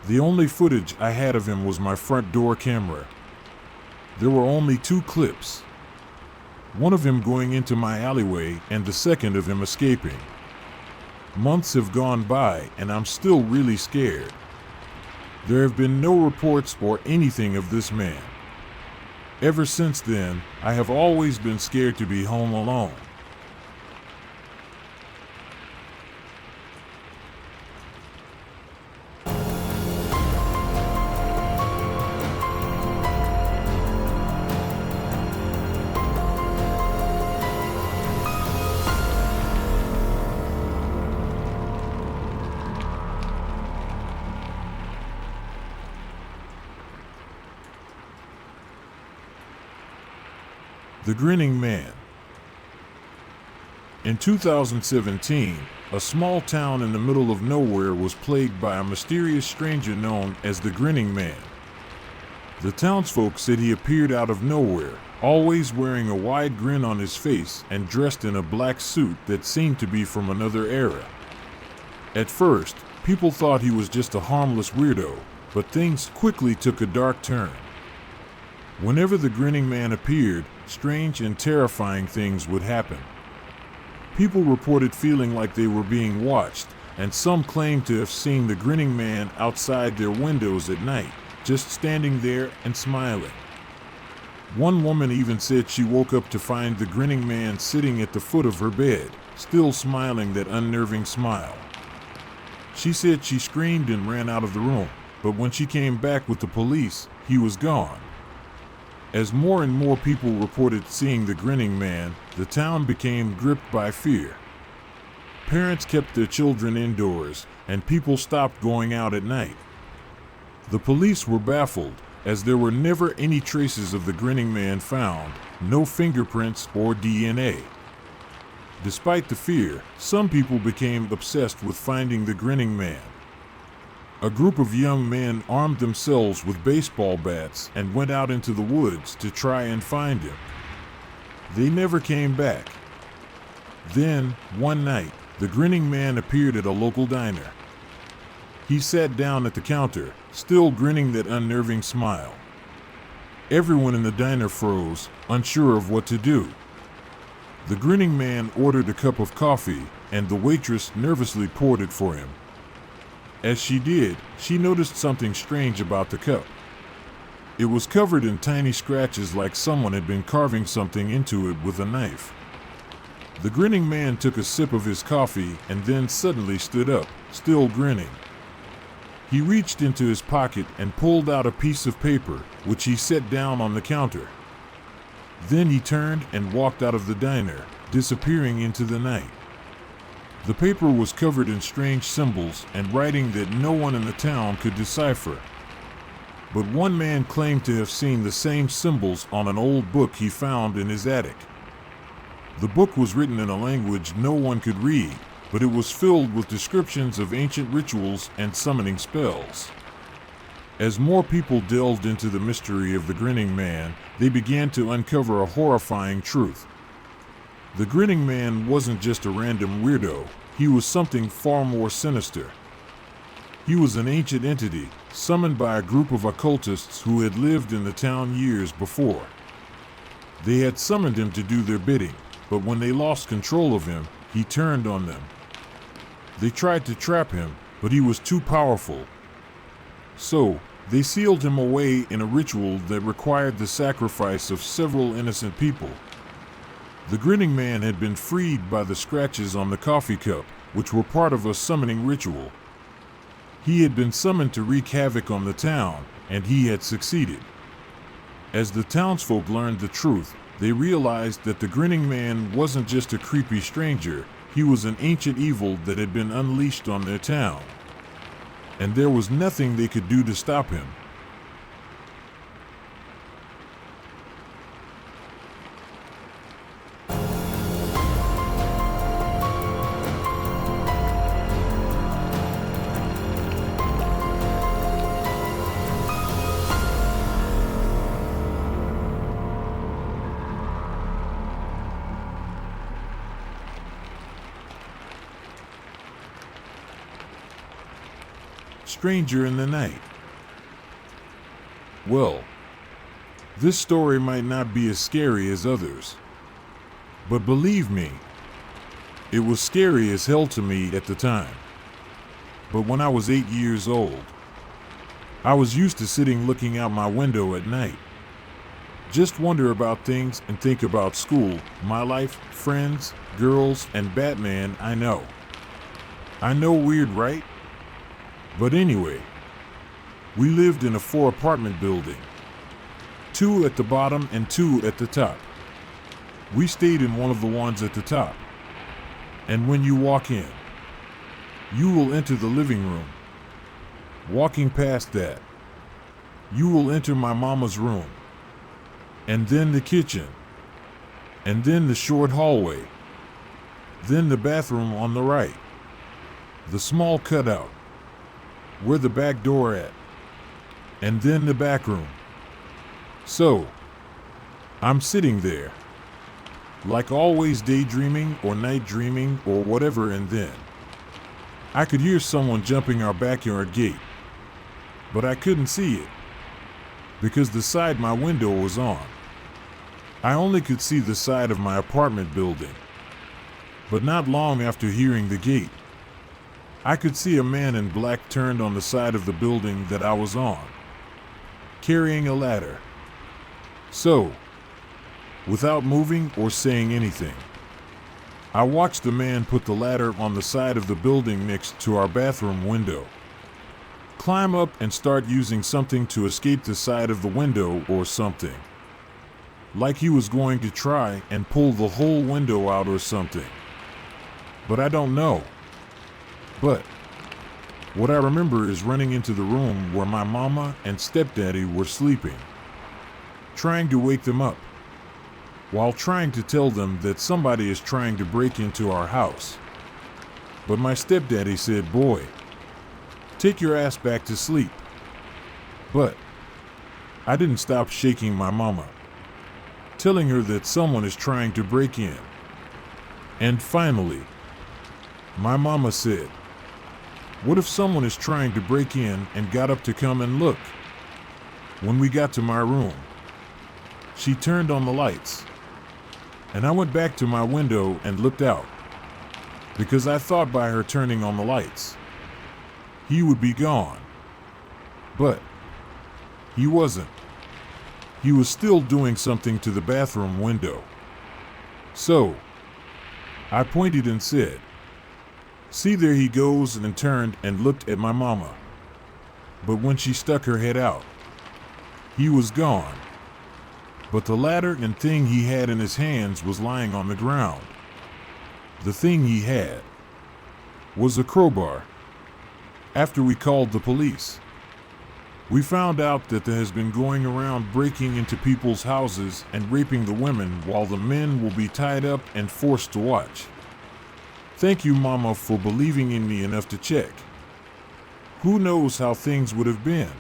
Speaker 1: The only footage I had of him was my front door camera. There were only 2 clips. One of him going into my alleyway and the second of him escaping. Months have gone by and I'm still really scared. There have been no reports or anything of this man. Ever since then, I have always been scared to be home alone. The Grinning Man. In 2017, a small town in the middle of nowhere was plagued by a mysterious stranger known as the Grinning Man. The townsfolk said he appeared out of nowhere, always wearing a wide grin on his face and dressed in a black suit that seemed to be from another era. At first, people thought he was just a harmless weirdo, but things quickly took a dark turn. Whenever the Grinning Man appeared, strange and terrifying things would happen. People reported feeling like they were being watched, and some claimed to have seen the Grinning Man outside their windows at night, just standing there and smiling. One woman even said she woke up to find the Grinning Man sitting at the foot of her bed, still smiling that unnerving smile. She said she screamed and ran out of the room, but when she came back with the police, he was gone. As more and more people reported seeing the Grinning Man, the town became gripped by fear. Parents kept their children indoors, and people stopped going out at night. The police were baffled, as there were never any traces of the Grinning Man found, no fingerprints or DNA. Despite the fear, some people became obsessed with finding the Grinning Man. A group of young men armed themselves with baseball bats and went out into the woods to try and find him. They never came back. Then, one night, the Grinning Man appeared at a local diner. He sat down at the counter, still grinning that unnerving smile. Everyone in the diner froze, unsure of what to do. The Grinning Man ordered a cup of coffee, and the waitress nervously poured it for him. As she did, she noticed something strange about the cup. It was covered in tiny scratches like someone had been carving something into it with a knife. The Grinning Man took a sip of his coffee and then suddenly stood up, still grinning. He reached into his pocket and pulled out a piece of paper, which he set down on the counter. Then he turned and walked out of the diner, disappearing into the night. The paper was covered in strange symbols and writing that no one in the town could decipher. But one man claimed to have seen the same symbols on an old book he found in his attic. The book was written in a language no one could read, but it was filled with descriptions of ancient rituals and summoning spells. As more people delved into the mystery of the Grinning Man, they began to uncover a horrifying truth. The Grinning Man wasn't just a random weirdo, he was something far more sinister. He was an ancient entity, summoned by a group of occultists who had lived in the town years before. They had summoned him to do their bidding, but when they lost control of him, he turned on them. They tried to trap him, but he was too powerful. So, they sealed him away in a ritual that required the sacrifice of several innocent people. The Grinning Man had been freed by the scratches on the coffee cup, which were part of a summoning ritual. He had been summoned to wreak havoc on the town, and he had succeeded. As the townsfolk learned the truth, they realized that the Grinning Man wasn't just a creepy stranger, he was an ancient evil that had been unleashed on their town. And there was nothing they could do to stop him. Stranger in the night. Well, this story might not be as scary as others, but believe me, it was scary as hell to me at the time. But when I was 8 years old, I was used to sitting looking out my window at night. Just wonder about things and think about school, my life, friends, girls, and Batman. I know weird, right? But anyway, we lived in a 4-apartment building. 2 at the bottom and 2 at the top. We stayed in one of the ones at the top. And when you walk in, you will enter the living room. Walking past that, you will enter my mama's room. And then the kitchen. and then the short hallway, then the bathroom on the right, the small cutout, where the back door at, and then the back room. So, I'm sitting there, like always daydreaming or night dreaming or whatever, and then I could hear someone jumping our backyard gate, but I couldn't see it because the side my window was on. I only could see the side of my apartment building. But not long after hearing the gate, I could see a man in black turned on the side of the building that I was on, carrying a ladder. So, without moving or saying anything, I watched the man put the ladder on the side of the building next to our bathroom window, climb up and start using something to escape the side of the window or something. Like he was going to try and pull the whole window out or something. But I don't know. But what I remember is running into the room where my mama and stepdaddy were sleeping, trying to wake them up, while trying to tell them that somebody is trying to break into our house. But my stepdaddy said, "Boy, take your ass back to sleep." But I didn't stop shaking my mama, telling her that someone is trying to break in. And finally, my mama said, "What if someone is trying to break in?" and got up to come and look. When we got to my room, she turned on the lights, and I went back to my window and looked out, because I thought by her turning on the lights, he would be gone. But he wasn't. He was still doing something to the bathroom window. So I pointed and said, "See, there he goes," and turned and looked at my mama. But when she stuck her head out, he was gone. But the ladder and thing he had in his hands was lying on the ground. The thing he had was a crowbar. After we called the police, we found out that there has been going around breaking into people's houses and raping the women while the men will be tied up and forced to watch. Thank you, Mama, for believing in me enough to check. Who knows how things would have been?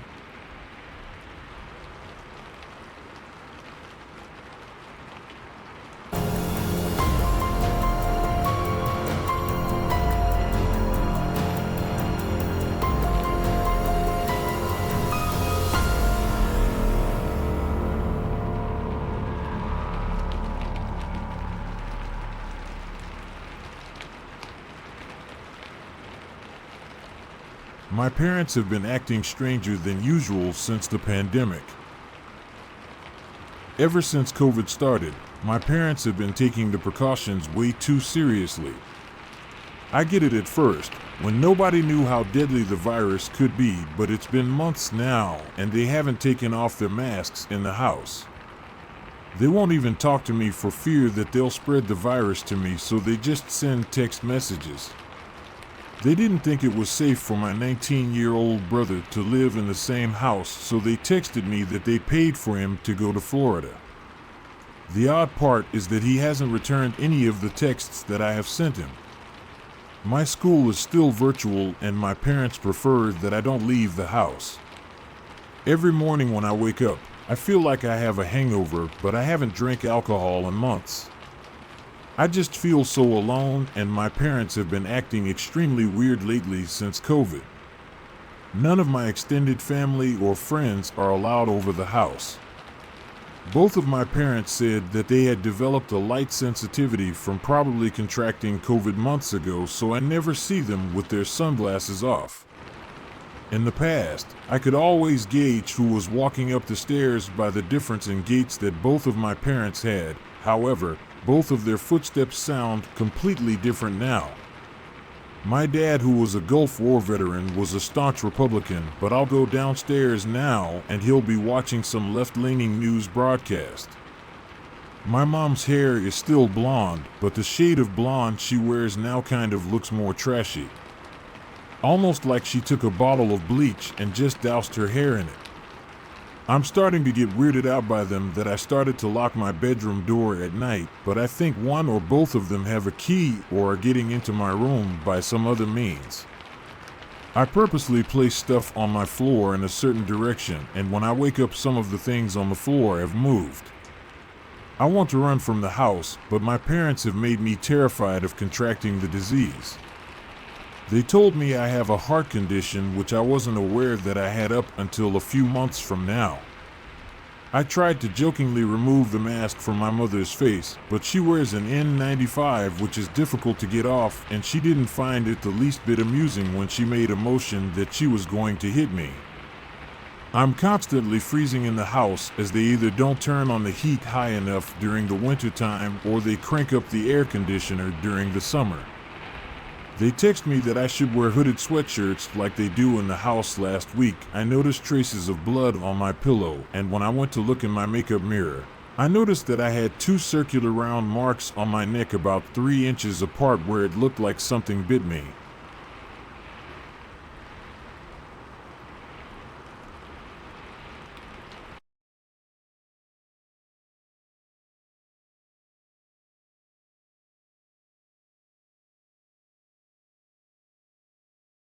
Speaker 1: My parents have been acting stranger than usual since the pandemic. Ever since COVID started, my parents have been taking the precautions way too seriously. I get it at first, when nobody knew how deadly the virus could be, but it's been months now, and they haven't taken off their masks in the house. They won't even talk to me for fear that they'll spread the virus to me, so they just send text messages. They didn't think it was safe for my 19-year-old brother to live in the same house, so they texted me that they paid for him to go to Florida. The odd part is that he hasn't returned any of the texts that I have sent him. My school is still virtual, and my parents prefer that I don't leave the house. Every morning when I wake up, I feel like I have a hangover, but I haven't drank alcohol in months. I just feel so alone, and my parents have been acting extremely weird lately since COVID. None of my extended family or friends are allowed over the house. Both of my parents said that they had developed a light sensitivity from probably contracting COVID months ago, so I never see them with their sunglasses off. In the past, I could always gauge who was walking up the stairs by the difference in gaits that both of my parents had. However, both of their footsteps sound completely different now. My dad, who was a Gulf War veteran, was a staunch Republican, but I'll go downstairs now and he'll be watching some left-leaning news broadcast. My mom's hair is still blonde, but the shade of blonde she wears now kind of looks more trashy. Almost like she took a bottle of bleach and just doused her hair in it. I'm starting to get weirded out by them that I started to lock my bedroom door at night, but I think one or both of them have a key or are getting into my room by some other means. I purposely place stuff on my floor in a certain direction, and when I wake up, some of the things on the floor have moved. I want to run from the house, but my parents have made me terrified of contracting the disease. They told me I have a heart condition which I wasn't aware that I had up until a few months from now. I tried to jokingly remove the mask from my mother's face, but she wears an N95 which is difficult to get off, and she didn't find it the least bit amusing when she made a motion that she was going to hit me. I'm constantly freezing in the house as they either don't turn on the heat high enough during the winter time or they crank up the air conditioner during the summer. They text me that I should wear hooded sweatshirts like they do in the house. Last week, I noticed traces of blood on my pillow, and when I went to look in my makeup mirror, I noticed that I had 2 circular round marks on my neck about 3 inches apart where it looked like something bit me.